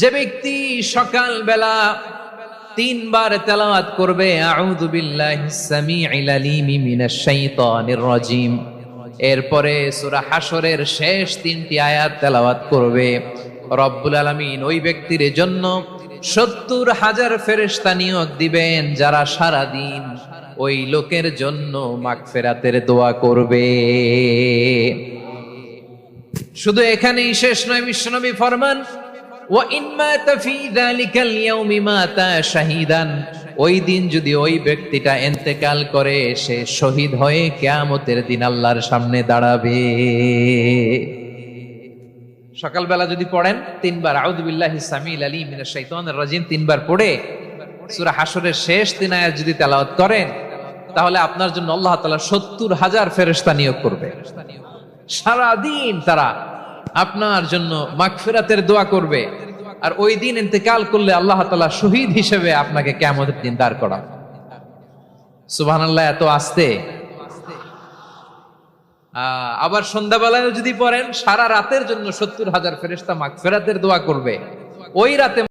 যে ব্যক্তি সকাল বেলা তিনবার তেলাওয়াত করবে আউযু বিল্লাহিস সামিউল আলিম মিনাশ শাইতানির রাজিম, এরপরে সূরা হাশরের শেষ তিনটি আয়াত তেলাওয়াত করবে, রব্বুল আলামিন ওই ব্যক্তির জন্য ৭০,০০০ ফেরেশতা নিয়োগ দিবেন যারা সারা দিন ওই লোকের জন্য মাগফিরাতের দোয়া করবে। শুধু এখানেই শেষ নয়, বিশ্বনবী ফরমান ওই দিন যদি ওই ব্যক্তিটা ইন্তেকাল করে, সে শহীদ হয়ে কিয়ামতের দিন আল্লাহর সামনে দাঁড়াবে। সকালবেলা যদি পড়েন তিনবার আউযু বিল্লাহিস সামিউল আলিম মিনাশ শাইতানির রাজিম তিনবার পড়ে সূরা হাশরের শেষ তিন আয়াত যদি তেলাওয়াত করেন, তাহলে আপনার জন্য আল্লাহ তাআলা ৭০,০০০ ফেরেশতা নিয়োগ করবে। সারা দিন তারা আপনার জন্য মাগফিরাতের দোয়া করবে, আর ওই দিন ইন্তেকাল করলে আল্লাহ তাআলা শহীদ হিসেবে আপনাকে কিয়ামতের দিন দাঁড় করাবে। সুবহানাল্লাহ, এত আস্তে। আবার সন্ধ্যাবেলায় যদি পড়েন, সারা রাতের জন্য ৭০,০০০ ফেরেশতা মাগফিরাতের দোয়া করবে। ওই রাতে